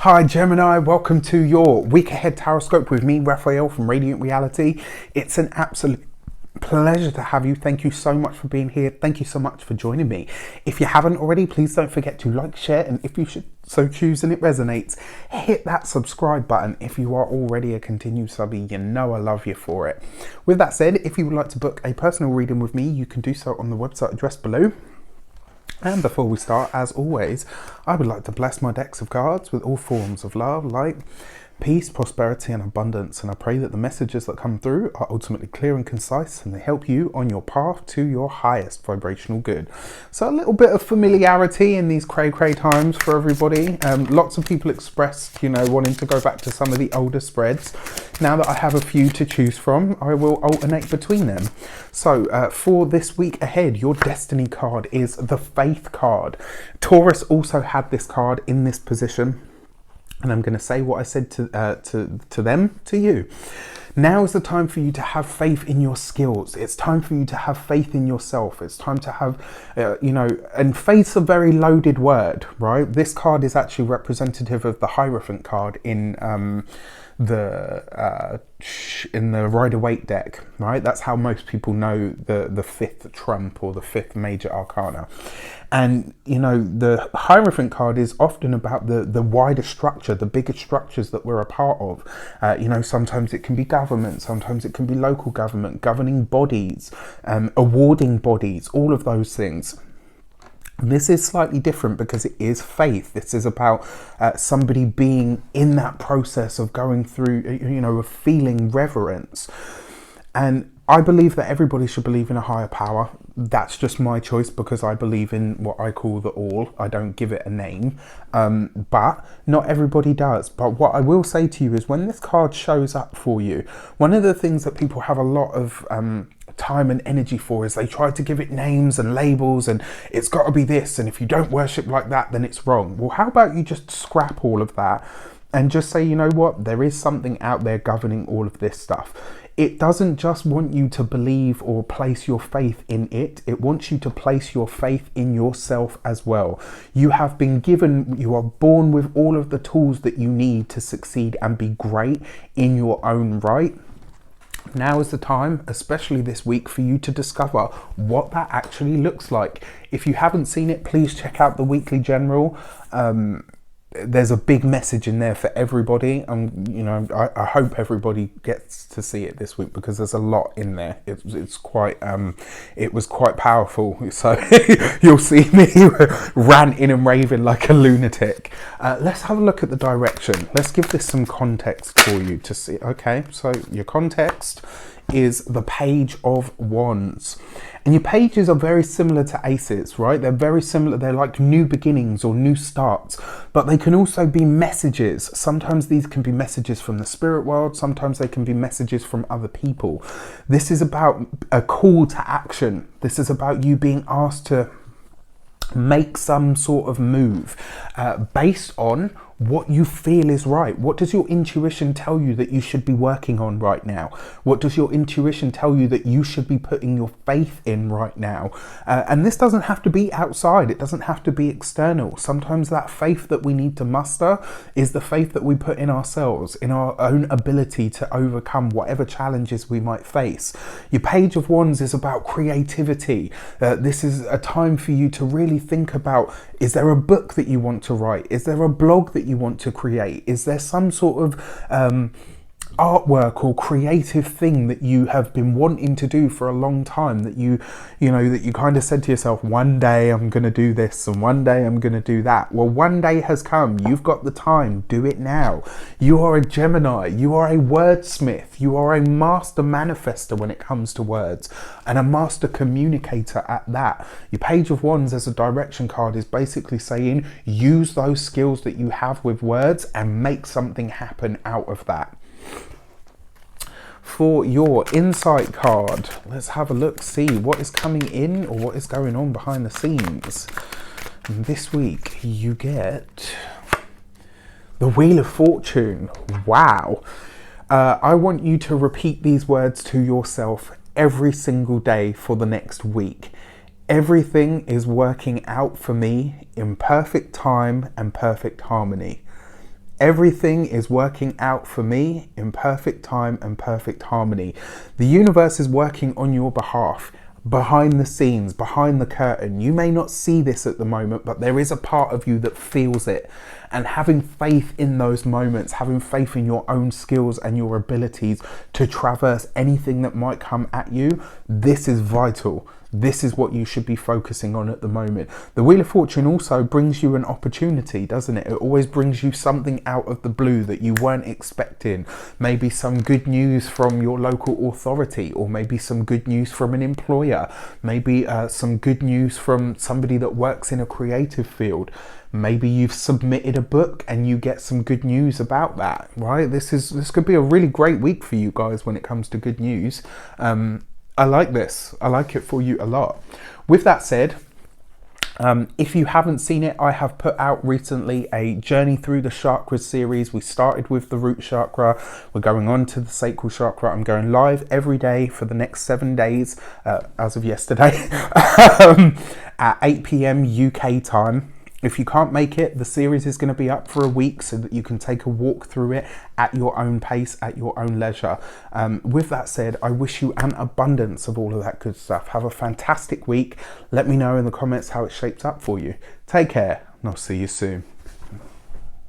Hi Gemini, welcome to your week ahead tarot with me, Raphael from Radiant Reality. It's an absolute pleasure to have you. Thank you so much for being here. Thank you so much for joining me. If you haven't already, please don't forget to like, share, and if you should so choose and it resonates, hit that subscribe button. If you are already a continued subby, you know I love you for it. With that said, if you would like to book a personal reading with me, you can do so on the website address below. And before we start, as always, I would like to bless my decks of cards with all forms of love, light, peace, prosperity and abundance. And I pray that the messages that come through are ultimately clear and concise and they help you on your path to your highest vibrational good. So a little bit of familiarity in these cray-cray times for everybody. Lots of people expressed, wanting to go back to some of the older spreads. Now that I have a few to choose from, I will alternate between them. So for this week ahead, your destiny card is the Faith card. Taurus also had this card in this position. And I'm going to say what I said to them, to you. Now is the time for you to have faith in your skills. It's time for you to have faith in yourself. It's time to have, and faith's a very loaded word, right? This card is actually representative of the Hierophant card in the Rider-Waite deck, right? That's how most people know the fifth trump or the fifth major arcana. And the Hierophant card is often about the wider structure, the bigger structures that we're a part of. Sometimes it can be government, sometimes it can be local government, governing bodies, awarding bodies, all of those things. This is slightly different because it is faith. This is about somebody being in that process of going through, of feeling reverence. And I believe that everybody should believe in a higher power. That's just my choice because I believe in what I call the all. I don't give it a name, but not everybody does. But what I will say to you is when this card shows up for you, one of the things that people have a lot of time and energy for is they try to give it names and labels and it's got to be this, and if you don't worship like that then it's wrong. Well, how about you just scrap all of that and just say, you know what, there is something out there governing all of this stuff. It doesn't just want you to believe or place your faith in it. It wants you to place your faith in yourself as well. You have been given, you are born with all of the tools that you need to succeed and be great in your own right. Now is the time, especially this week, for you to discover what that actually looks like. If you haven't seen it, please check out the Weekly General. There's a big message in there for everybody. I hope everybody gets to see it this week because there's a lot in there. It's quite, it was quite powerful. So you'll see me ranting and raving like a lunatic. Let's have a look at the direction. Let's give this some context for you to see. Okay, so your context is the Page of Wands. And your pages are very similar to aces, right? They're very similar. They're like new beginnings or new starts, but they can also be messages. Sometimes these can be messages from the spirit world. Sometimes they can be messages from other people. This is about a call to action. This is about you being asked to make some sort of move based on what you feel is right. What does your intuition tell you that you should be working on right now? What does your intuition tell you that you should be putting your faith in right now? And this doesn't have to be outside. It doesn't have to be external. Sometimes that faith that we need to muster is the faith that we put in ourselves, in our own ability to overcome whatever challenges we might face. Your Page of Wands is about creativity. This is a time for you to really think about, is there a book that you want to write? Is there a blog that you want to create? Is there some sort of artwork or creative thing that you have been wanting to do for a long time that you kind of said to yourself, one day I'm going to do this and one day I'm going to do that? Well, one day has come. You've got the time. Do it now. You are a Gemini. You are a wordsmith. You are a master manifester when it comes to words and a master communicator at that. Your Page of Wands as a direction card is basically saying use those skills that you have with words and make something happen out of that. For your insight card, let's have a look, see what is coming in or what is going on behind the scenes. And this week you get the Wheel of Fortune. Wow. I want you to repeat these words to yourself every single day for the next week. Everything is working out for me in perfect time and perfect harmony. Everything is working out for me in perfect time and perfect harmony. The universe is working on your behalf, behind the scenes, behind the curtain. You may not see this at the moment, but there is a part of you that feels it. And having faith in those moments, having faith in your own skills and your abilities to traverse anything that might come at you, this is vital. This is what you should be focusing on at the moment. The Wheel of Fortune also brings you an opportunity, doesn't it? It always brings you something out of the blue that you weren't expecting. Maybe some good news from your local authority, or maybe some good news from an employer. Maybe some good news from somebody that works in a creative field. Maybe you've submitted a book and you get some good news about that, right? This could be a really great week for you guys when it comes to good news. I like this. I like it for you a lot. With that said, if you haven't seen it, I have put out recently a Journey Through the Chakras series. We started with the root chakra. We're going on to the sacral chakra. I'm going live every day for the next 7 days, as of yesterday, at 8 p.m. UK time. If you can't make it, the series is going to be up for a week so that you can take a walk through it at your own pace, at your own leisure. With that said, I wish you an abundance of all of that good stuff. Have a fantastic week. Let me know in the comments how it shapes up for you. Take care, and I'll see you soon.